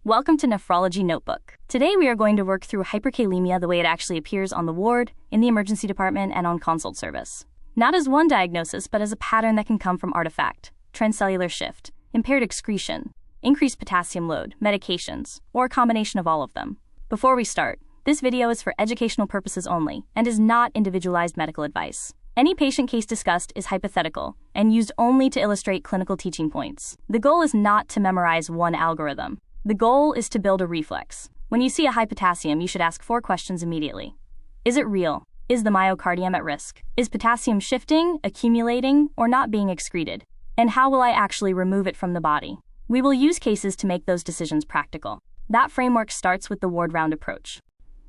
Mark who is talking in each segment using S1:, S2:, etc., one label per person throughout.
S1: Welcome to Nephrology Notebook. Today we are going to work through hyperkalemia the way it actually appears on the ward, in the emergency department, and on consult service. Not as one diagnosis, but as a pattern that can come from artifact, transcellular shift, impaired excretion, increased potassium load, medications, or a combination of all of them. Before we start, this video is for educational purposes only and is not individualized medical advice. Any patient case discussed is hypothetical and used only to illustrate clinical teaching points. The goal is not to memorize one algorithm. The goal is to build a reflex. When you see a high potassium, you should ask 4 questions immediately. Is it real? Is the myocardium at risk? Is potassium shifting, accumulating, or not being excreted? And how will I actually remove it from the body? We will use cases to make those decisions practical. That framework starts with the ward round approach.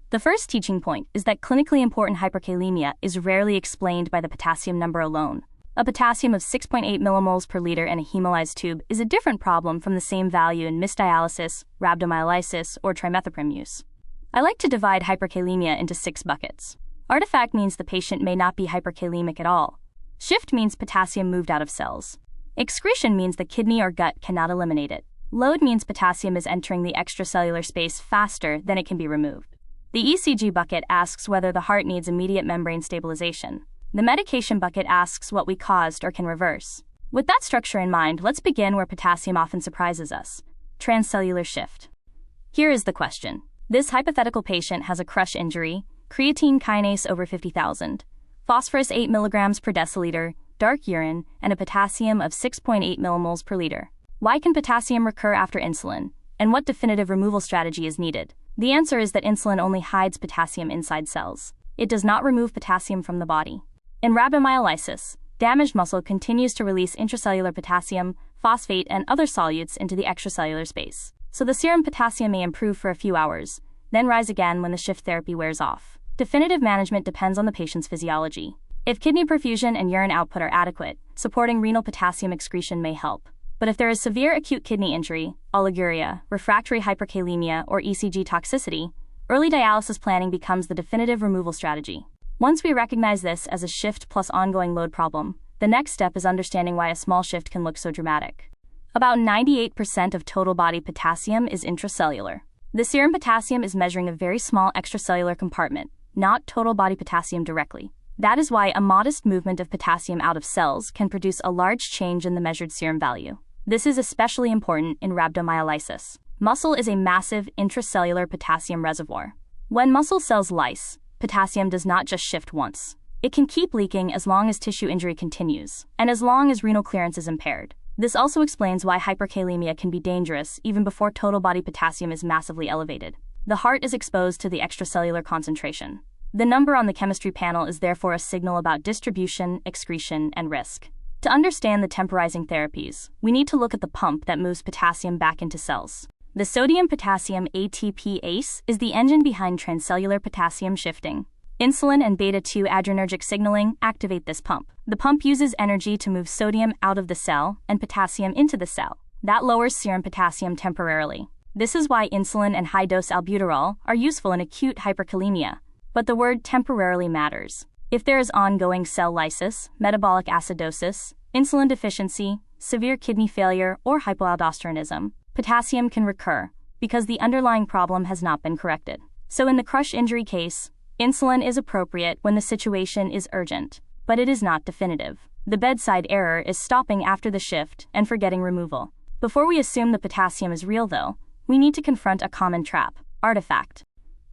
S1: The first teaching point is that clinically important hyperkalemia is rarely explained by the potassium number alone. A potassium of 6.8 millimoles per liter in a hemolyzed tube is a different problem from the same value in missed dialysis, rhabdomyolysis, or trimethoprim use. I like to divide hyperkalemia into 6 buckets. Artifact means the patient may not be hyperkalemic at all. Shift means potassium moved out of cells. Excretion means the kidney or gut cannot eliminate it. Load means potassium is entering the extracellular space faster than it can be removed. The ECG bucket asks whether the heart needs immediate membrane stabilization. The medication bucket asks what we caused or can reverse. With that structure in mind, let's begin where potassium often surprises us: transcellular shift. Here is the question. This hypothetical patient has a crush injury, creatine kinase over 50,000, phosphorus 8 milligrams per deciliter, dark urine, and a potassium of 6.8 millimoles per liter. Why can potassium recur after insulin? And what definitive removal strategy is needed? The answer is that insulin only hides potassium inside cells. It does not remove potassium from the body. In rhabdomyolysis, damaged muscle continues to release intracellular potassium, phosphate, and other solutes into the extracellular space. So the serum potassium may improve for a few hours, then rise again when the shift therapy wears off. Definitive management depends on the patient's physiology. If kidney perfusion and urine output are adequate, supporting renal potassium excretion may help. But if there is severe acute kidney injury, oliguria, refractory hyperkalemia, or ECG toxicity, early dialysis planning becomes the definitive removal strategy. Once we recognize this as a shift plus ongoing load problem, the next step is understanding why a small shift can look so dramatic. About 98% of total body potassium is intracellular. The serum potassium is measuring a very small extracellular compartment, not total body potassium directly. That is why a modest movement of potassium out of cells can produce a large change in the measured serum value. This is especially important in rhabdomyolysis. Muscle is a massive intracellular potassium reservoir. When muscle cells lyse, potassium does not just shift once. It can keep leaking as long as tissue injury continues, and as long as renal clearance is impaired. This also explains why hyperkalemia can be dangerous even before total body potassium is massively elevated. The heart is exposed to the extracellular concentration. The number on the chemistry panel is therefore a signal about distribution, excretion, and risk. To understand the temporizing therapies, we need to look at the pump that moves potassium back into cells. The sodium-potassium ATPase is the engine behind transcellular potassium shifting. Insulin and beta-2 adrenergic signaling activate this pump. The pump uses energy to move sodium out of the cell and potassium into the cell. That lowers serum potassium temporarily. This is why insulin and high-dose albuterol are useful in acute hyperkalemia. But the word temporarily matters. If there is ongoing cell lysis, metabolic acidosis, insulin deficiency, severe kidney failure, or hypoaldosteronism, potassium can recur because the underlying problem has not been corrected. So in the crush injury case, insulin is appropriate when the situation is urgent, but it is not definitive. The bedside error is stopping after the shift and forgetting removal. Before we assume the potassium is real though, we need to confront a common trap: artifact.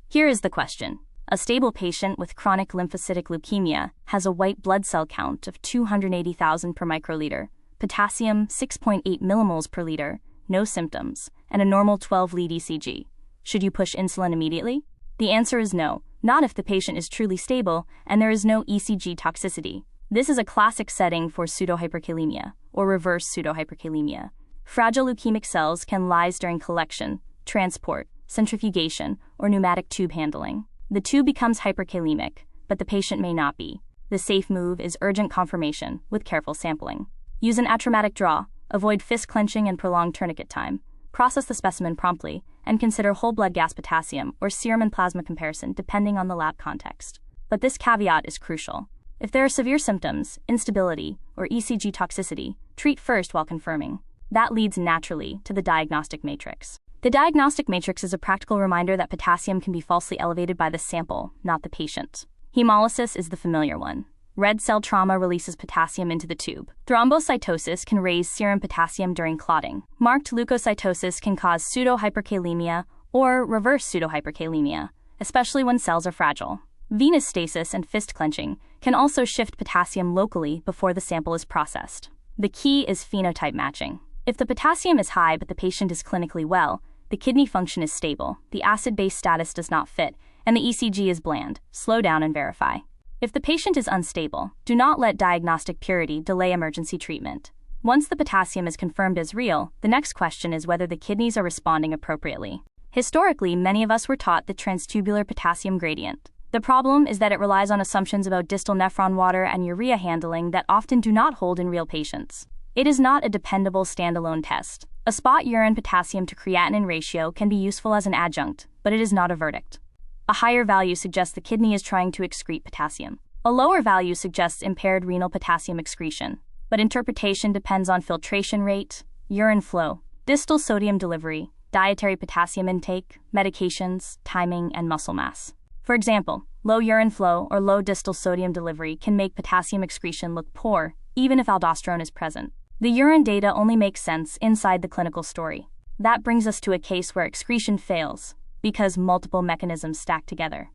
S1: Here is the question. A stable patient with chronic lymphocytic leukemia has a white blood cell count of 280,000 per microliter, potassium 6.8 millimoles per liter, no symptoms, and a normal 12-lead ECG. Should you push insulin immediately? The answer is no, not if the patient is truly stable and there is no ECG toxicity. This is a classic setting for pseudohyperkalemia, or reverse pseudohyperkalemia. Fragile leukemic cells can lyse during collection, transport, centrifugation, or pneumatic tube handling. The tube becomes hyperkalemic, but the patient may not be. The safe move is urgent confirmation with careful sampling. Use an atraumatic draw, avoid fist clenching and prolonged tourniquet time, process the specimen promptly, and consider whole blood gas potassium or serum and plasma comparison depending on the lab context. But this caveat is crucial. If there are severe symptoms, instability, or ECG toxicity, treat first while confirming. That leads naturally to the diagnostic matrix. The diagnostic matrix is a practical reminder that potassium can be falsely elevated by the sample, not the patient. Hemolysis is the familiar one. Red cell trauma releases potassium into the tube. Thrombocytosis can raise serum potassium during clotting. Marked leukocytosis can cause pseudohyperkalemia or reverse pseudohyperkalemia, especially when cells are fragile. Venous stasis and fist clenching can also shift potassium locally before the sample is processed. The key is phenotype matching. If the potassium is high but the patient is clinically well, the kidney function is stable, the acid-base status does not fit, and the ECG is bland, slow down and verify. If the patient is unstable, do not let diagnostic purity delay emergency treatment. Once the potassium is confirmed as real, the next question is whether the kidneys are responding appropriately. Historically, many of us were taught the transtubular potassium gradient. The problem is that it relies on assumptions about distal nephron water and urea handling that often do not hold in real patients. It is not a dependable standalone test. A spot urine potassium to creatinine ratio can be useful as an adjunct, but it is not a verdict. A higher value suggests the kidney is trying to excrete potassium. A lower value suggests impaired renal potassium excretion, but interpretation depends on filtration rate, urine flow, distal sodium delivery, dietary potassium intake, medications, timing, and muscle mass. For example, low urine flow or low distal sodium delivery can make potassium excretion look poor, even if aldosterone is present. The urine data only makes sense inside the clinical story. That brings us to a case where excretion fails, because multiple mechanisms stack together.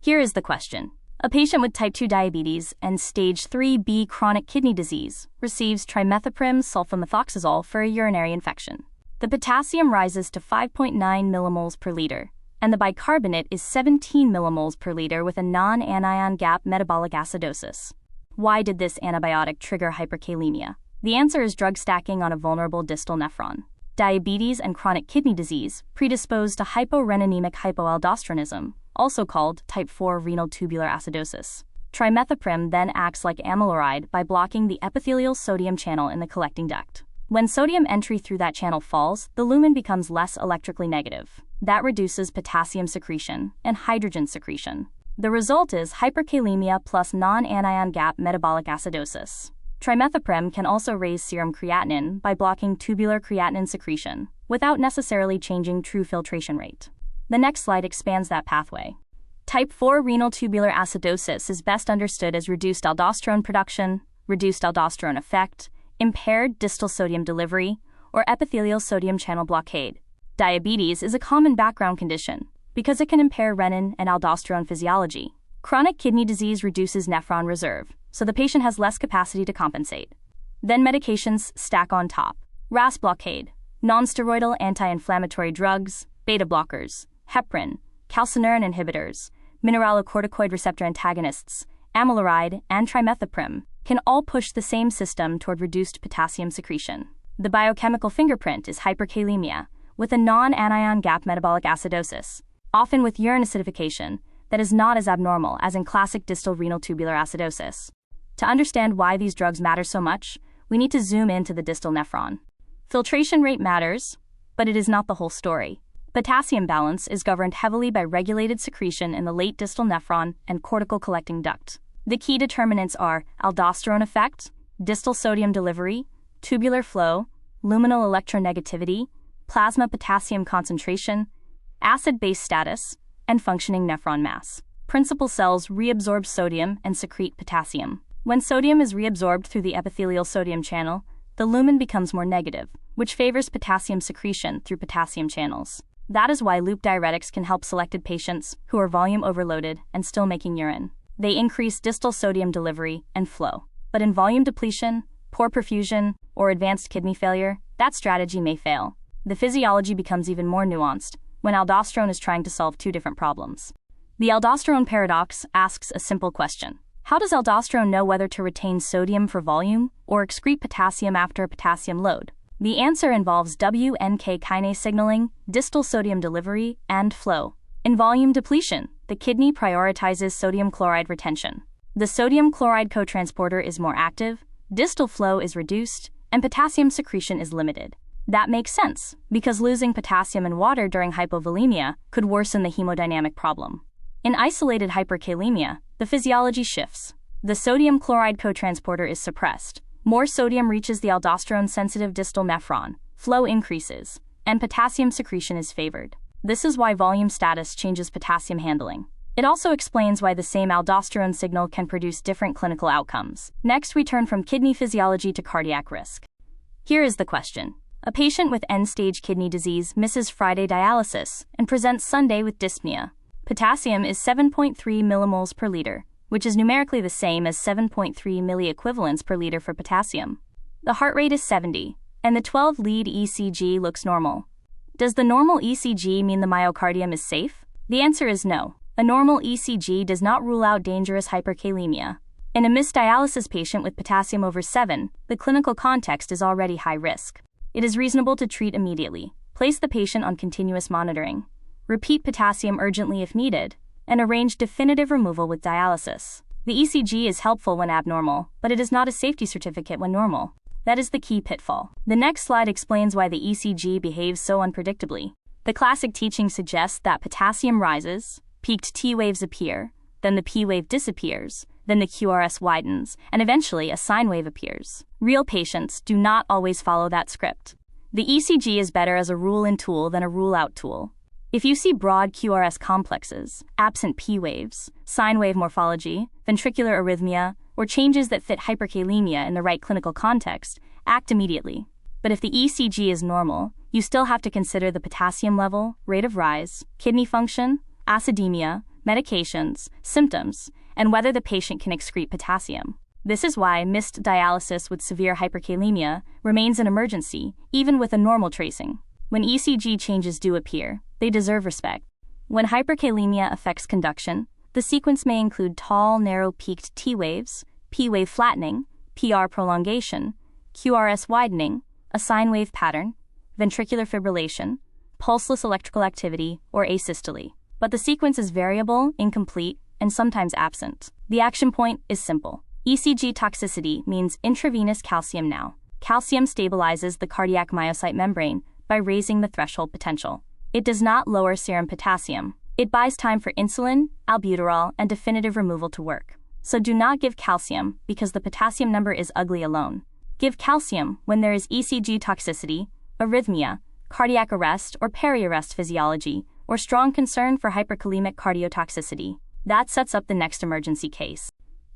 S1: Here is the question. A patient with type 2 diabetes and stage 3B chronic kidney disease receives trimethoprim sulfamethoxazole for a urinary infection. The potassium rises to 5.9 millimoles per liter, and the bicarbonate is 17 millimoles per liter with a non-anion gap metabolic acidosis. Why did this antibiotic trigger hyperkalemia? The answer is drug stacking on a vulnerable distal nephron. Diabetes and chronic kidney disease predispose to hyporeninemic hypoaldosteronism, also called type 4 renal tubular acidosis. Trimethoprim then acts like amiloride by blocking the epithelial sodium channel in the collecting duct. When sodium entry through that channel falls, the lumen becomes less electrically negative. That reduces potassium secretion and hydrogen secretion. The result is hyperkalemia plus non-anion gap metabolic acidosis. Trimethoprim can also raise serum creatinine by blocking tubular creatinine secretion, without necessarily changing true filtration rate. The next slide expands that pathway. Type 4 renal tubular acidosis is best understood as reduced aldosterone production, reduced aldosterone effect, impaired distal sodium delivery, or epithelial sodium channel blockade. Diabetes is a common background condition because it can impair renin and aldosterone physiology. Chronic kidney disease reduces nephron reserve, so the patient has less capacity to compensate. Then medications stack on top. RAAS blockade, nonsteroidal anti-inflammatory drugs, beta blockers, heparin, calcineurin inhibitors, mineralocorticoid receptor antagonists, amiloride, and trimethoprim can all push the same system toward reduced potassium secretion. The biochemical fingerprint is hyperkalemia, with a non-anion gap metabolic acidosis, often with urine acidification, that is not as abnormal as in classic distal renal tubular acidosis. To understand why these drugs matter so much, we need to zoom into the distal nephron. Filtration rate matters, but it is not the whole story. Potassium balance is governed heavily by regulated secretion in the late distal nephron and cortical collecting duct. The key determinants are aldosterone effect, distal sodium delivery, tubular flow, luminal electronegativity, plasma potassium concentration, acid-base status, and functioning nephron mass. Principal cells reabsorb sodium and secrete potassium. When sodium is reabsorbed through the epithelial sodium channel, the lumen becomes more negative, which favors potassium secretion through potassium channels. That is why loop diuretics can help selected patients who are volume overloaded and still making urine. They increase distal sodium delivery and flow. But in volume depletion, poor perfusion, or advanced kidney failure, that strategy may fail. The physiology becomes even more nuanced when aldosterone is trying to solve two different problems. The aldosterone paradox asks a simple question. How does aldosterone know whether to retain sodium for volume or excrete potassium after a potassium load? The answer involves WNK kinase signaling, distal sodium delivery, and flow. In volume depletion, the kidney prioritizes sodium chloride retention. The sodium chloride cotransporter is more active, distal flow is reduced, and potassium secretion is limited. That makes sense, because losing potassium and water during hypovolemia could worsen the hemodynamic problem. In isolated hyperkalemia, the physiology shifts. The sodium chloride cotransporter is suppressed. More sodium reaches the aldosterone-sensitive distal nephron. Flow increases. and potassium secretion is favored. This is why volume status changes potassium handling. It also explains why the same aldosterone signal can produce different clinical outcomes. Next, we turn from kidney physiology to cardiac risk. Here is the question. A patient with end-stage kidney disease misses Friday dialysis and presents Sunday with dyspnea. Potassium is 7.3 millimoles per liter, which is numerically the same as 7.3 milliequivalents per liter for potassium. The heart rate is 70, and the 12-lead ECG looks normal. Does the normal ECG mean the myocardium is safe? The answer is no. A normal ECG does not rule out dangerous hyperkalemia. In a missed dialysis patient with potassium over 7, the clinical context is already high risk. It is reasonable to treat immediately, place the patient on continuous monitoring, repeat potassium urgently if needed, and arrange definitive removal with dialysis. The ECG is helpful when abnormal, but it is not a safety certificate when normal. That is the key pitfall. The next slide explains why the ECG behaves so unpredictably. The classic teaching suggests that potassium rises, peaked T waves appear, then the P wave disappears, then the QRS widens, and eventually a sine wave appears. Real patients do not always follow that script. The ECG is better as a rule-in tool than a rule-out tool. If you see broad QRS complexes, absent P waves, sine wave morphology, ventricular arrhythmia, or changes that fit hyperkalemia in the right clinical context, act immediately. But if the ECG is normal, you still have to consider the potassium level, rate of rise, kidney function, acidemia, medications, symptoms, and whether the patient can excrete potassium. This is why missed dialysis with severe hyperkalemia remains an emergency, even with a normal tracing. When ECG changes do appear, they deserve respect. When hyperkalemia affects conduction, the sequence may include tall, narrow-peaked T waves, P wave flattening, PR prolongation, QRS widening, a sine wave pattern, ventricular fibrillation, pulseless electrical activity, or asystole. But the sequence is variable, incomplete, and sometimes absent. The action point is simple. ECG toxicity means intravenous calcium now. Calcium stabilizes the cardiac myocyte membrane by raising the threshold potential. It does not lower serum potassium. It buys time for insulin, albuterol, and definitive removal to work. So do not give calcium because the potassium number is ugly alone. Give calcium when there is ECG toxicity, arrhythmia, cardiac arrest or peri-arrest physiology, or strong concern for hyperkalemic cardiotoxicity. That sets up the next emergency case.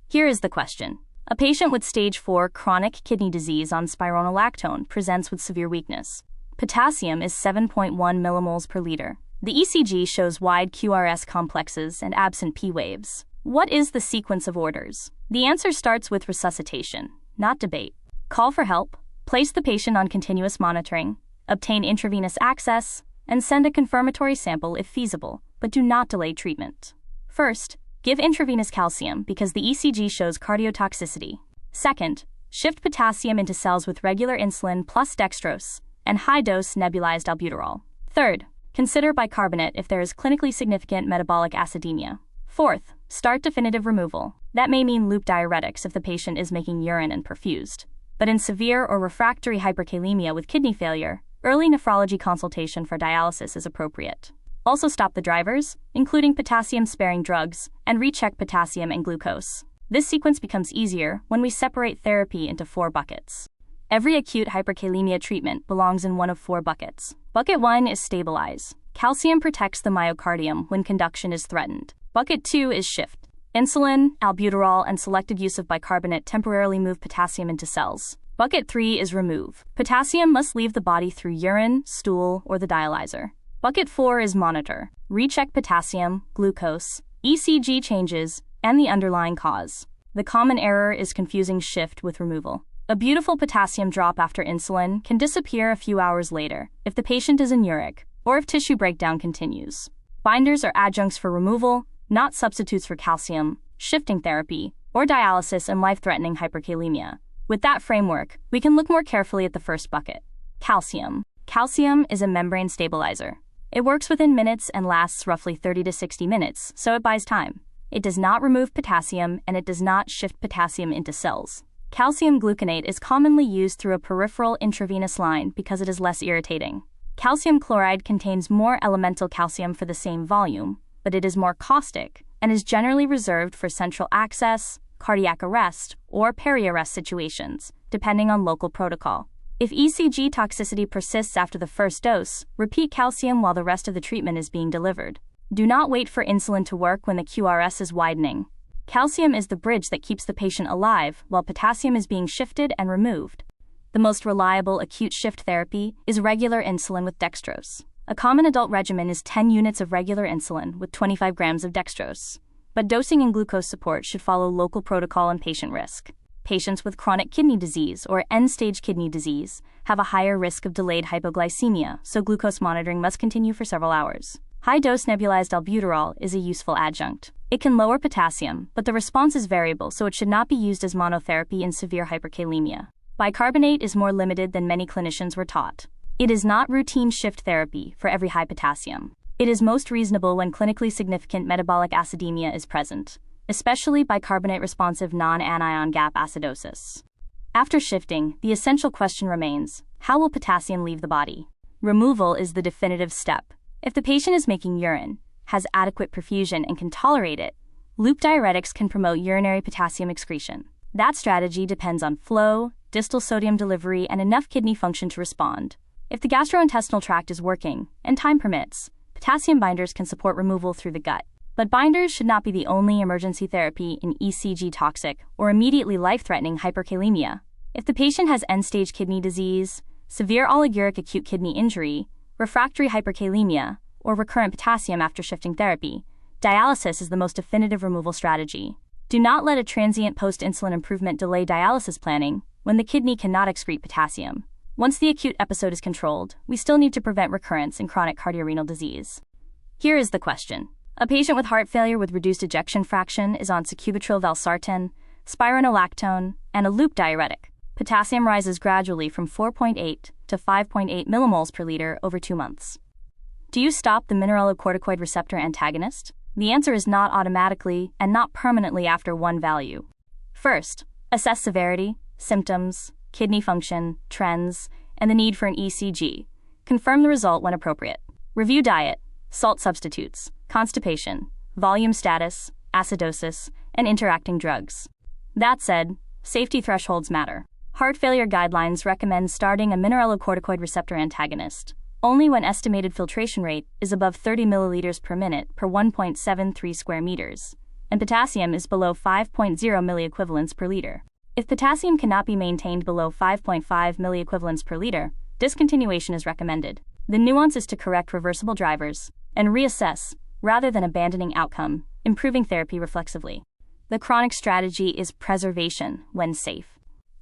S1: Here is the question. A patient with stage 4 chronic kidney disease on spironolactone presents with severe weakness. Potassium is 7.1 millimoles per liter. The ECG shows wide QRS complexes and absent P waves. What is the sequence of orders? The answer starts with resuscitation, not debate. Call for help, place the patient on continuous monitoring, obtain intravenous access, and send a confirmatory sample if feasible, but do not delay treatment. First, give intravenous calcium because the ECG shows cardiotoxicity. Second, shift potassium into cells with regular insulin plus dextrose and high-dose nebulized albuterol. Third, consider bicarbonate if there is clinically significant metabolic acidemia. Fourth, start definitive removal. That may mean loop diuretics if the patient is making urine and perfused. But in severe or refractory hyperkalemia with kidney failure, early nephrology consultation for dialysis is appropriate. Also stop the drivers, including potassium-sparing drugs, and recheck potassium and glucose. This sequence becomes easier when we separate therapy into 4 buckets. Every acute hyperkalemia treatment belongs in one of 4 buckets. Bucket 1 is stabilize. Calcium protects the myocardium when conduction is threatened. Bucket 2 is shift. Insulin, albuterol, and selected use of bicarbonate temporarily move potassium into cells. Bucket 3 is remove. Potassium must leave the body through urine, stool, or the dialyzer. Bucket 4 is monitor. Recheck potassium, glucose, ECG changes, and the underlying cause. The common error is confusing shift with removal. A beautiful potassium drop after insulin can disappear a few hours later if the patient is anuric or if tissue breakdown continues. Binders are adjuncts for removal, not substitutes for calcium, shifting therapy, or dialysis in life-threatening hyperkalemia. With that framework, we can look more carefully at the first bucket. Calcium. Calcium is a membrane stabilizer. It works within minutes and lasts roughly 30 to 60 minutes, so it buys time. It does not remove potassium and it does not shift potassium into cells. Calcium gluconate is commonly used through a peripheral intravenous line because it is less irritating. Calcium chloride contains more elemental calcium for the same volume, but it is more caustic and is generally reserved for central access, cardiac arrest, or peri-arrest situations, depending on local protocol. If ECG toxicity persists after the first dose, repeat calcium while the rest of the treatment is being delivered. Do not wait for insulin to work when the QRS is widening. Calcium is the bridge that keeps the patient alive while potassium is being shifted and removed. The most reliable acute shift therapy is regular insulin with dextrose. A common adult regimen is 10 units of regular insulin with 25 grams of dextrose. But dosing and glucose support should follow local protocol and patient risk. Patients with chronic kidney disease or end-stage kidney disease have a higher risk of delayed hypoglycemia, so glucose monitoring must continue for several hours. High-dose nebulized albuterol is a useful adjunct. It can lower potassium, but the response is variable, so it should not be used as monotherapy in severe hyperkalemia. Bicarbonate is more limited than many clinicians were taught. It is not routine shift therapy for every high potassium. It is most reasonable when clinically significant metabolic acidemia is present, especially bicarbonate-responsive non-anion gap acidosis. After shifting, the essential question remains, how will potassium leave the body? Removal is the definitive step. If the patient is making urine, has adequate perfusion, and can tolerate it, loop diuretics can promote urinary potassium excretion. That strategy depends on flow, distal sodium delivery, and enough kidney function to respond. If the gastrointestinal tract is working, and time permits, potassium binders can support removal through the gut. But binders should not be the only emergency therapy in ECG toxic or immediately life-threatening hyperkalemia. If the patient has end-stage kidney disease, severe oliguric acute kidney injury, refractory hyperkalemia, or recurrent potassium after shifting therapy, dialysis is the most definitive removal strategy. Do not let a transient post-insulin improvement delay dialysis planning when the kidney cannot excrete potassium. Once the acute episode is controlled, we still need to prevent recurrence in chronic cardiorenal disease. Here is the question. A patient with heart failure with reduced ejection fraction is on sacubitril valsartan, spironolactone, and a loop diuretic. Potassium rises gradually from 4.8 to 5.8 millimoles per liter over 2 months. Do you stop the mineralocorticoid receptor antagonist? The answer is not automatically and not permanently after one value. First, assess severity, symptoms, kidney function, trends, and the need for an ECG. Confirm the result when appropriate. Review diet, salt substitutes, constipation, volume status, acidosis, and interacting drugs. That said, safety thresholds matter. Heart failure guidelines recommend starting a mineralocorticoid receptor antagonist only when estimated filtration rate is above 30 milliliters per minute per 1.73 square meters, and potassium is below 5.0 milliequivalents per liter. If potassium cannot be maintained below 5.5 milliequivalents per liter, discontinuation is recommended. The nuance is to correct reversible drivers and reassess, rather than abandoning outcome, improving therapy reflexively. The chronic strategy is preservation when safe.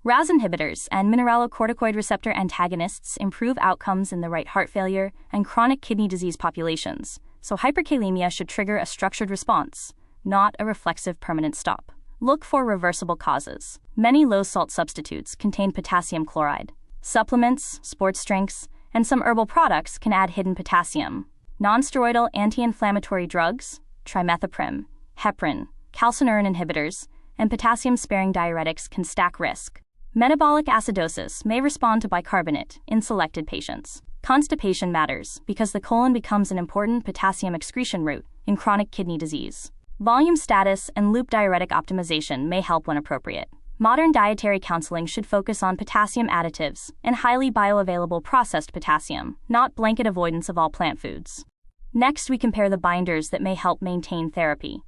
S1: RAAS inhibitors and mineralocorticoid receptor antagonists improve outcomes in the right heart failure and chronic kidney disease populations, so hyperkalemia should trigger a structured response, not a reflexive permanent stop. Look for reversible causes. Many low-salt substitutes contain potassium chloride. Supplements, sports drinks, and some herbal products can add hidden potassium. Non-steroidal anti-inflammatory drugs, trimethoprim, heparin, calcineurin inhibitors, and potassium-sparing diuretics can stack risk. Metabolic acidosis may respond to bicarbonate in selected patients. Constipation matters because the colon becomes an important potassium excretion route in chronic kidney disease. Volume status and loop diuretic optimization may help when appropriate. Modern dietary counseling should focus on potassium additives and highly bioavailable processed potassium, not blanket avoidance of all plant foods. Next, we compare the binders that may help maintain therapy.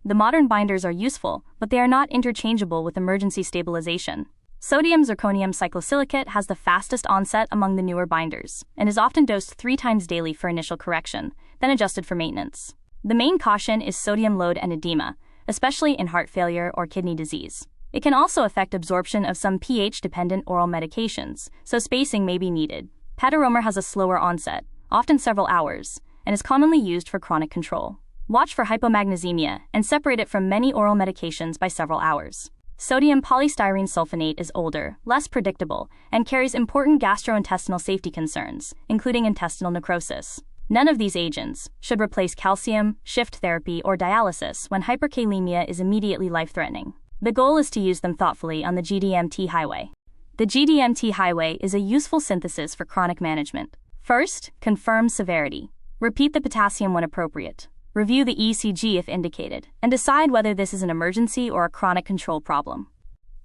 S1: The modern binders are useful, but they are not interchangeable with emergency stabilization. Sodium zirconium cyclosilicate has the fastest onset among the newer binders and is often dosed 3 times daily for initial correction, then adjusted for maintenance. The main caution is sodium load and edema, especially in heart failure or kidney disease. It can also affect absorption of some pH-dependent oral medications, so spacing may be needed. Pataromer has a slower onset, often several hours, and is commonly used for chronic control. Watch for hypomagnesemia and separate it from many oral medications by several hours. Sodium polystyrene sulfonate is older, less predictable, and carries important gastrointestinal safety concerns, including intestinal necrosis. None of these agents should replace calcium, shift therapy, or dialysis when hyperkalemia is immediately life-threatening. The goal is to use them thoughtfully on the GDMT highway. The GDMT highway is a useful synthesis for chronic management. First, confirm severity. Repeat the potassium when appropriate. Review the ECG if indicated, and decide whether this is an emergency or a chronic control problem.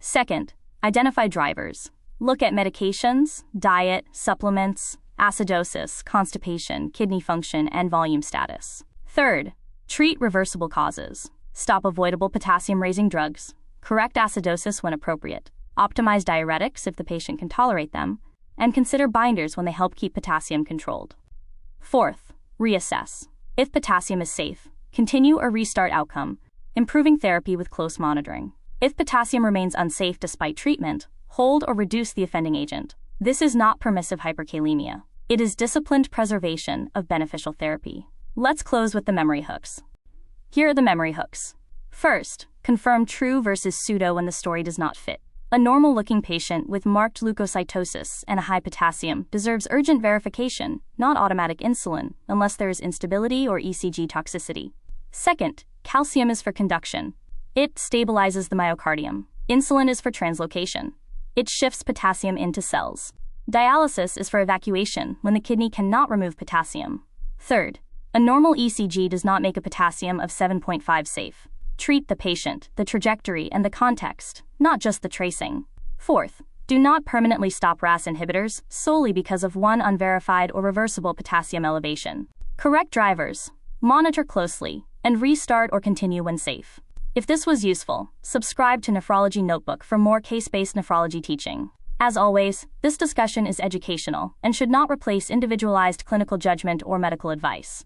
S1: Second, identify drivers. Look at medications, diet, supplements, acidosis, constipation, kidney function, and volume status. Third, treat reversible causes. Stop avoidable potassium-raising drugs. Correct acidosis when appropriate. Optimize diuretics if the patient can tolerate them, and consider binders when they help keep potassium controlled. Fourth, reassess. If potassium is safe, continue or restart outcome, improving therapy with close monitoring. If potassium remains unsafe despite treatment, hold or reduce the offending agent. This is not permissive hyperkalemia. It is disciplined preservation of beneficial therapy. Let's close with the memory hooks. Here are the memory hooks. First, confirm true versus pseudo when the story does not fit. A normal-looking patient with marked leukocytosis and a high potassium deserves urgent verification, not automatic insulin, unless there is instability or ECG toxicity. Second, calcium is for conduction. It stabilizes the myocardium. Insulin is for translocation. It shifts potassium into cells. Dialysis is for evacuation when the kidney cannot remove potassium. Third, a normal ECG does not make a potassium of 7.5 safe. Treat the patient, the trajectory, and the context, not just the tracing. Fourth, do not permanently stop RAAS inhibitors solely because of one unverified or reversible potassium elevation. Correct drivers, monitor closely, and restart or continue when safe. If this was useful, subscribe to Nephrology Notebook for more case-based nephrology teaching. As always, this discussion is educational and should not replace individualized clinical judgment or medical advice.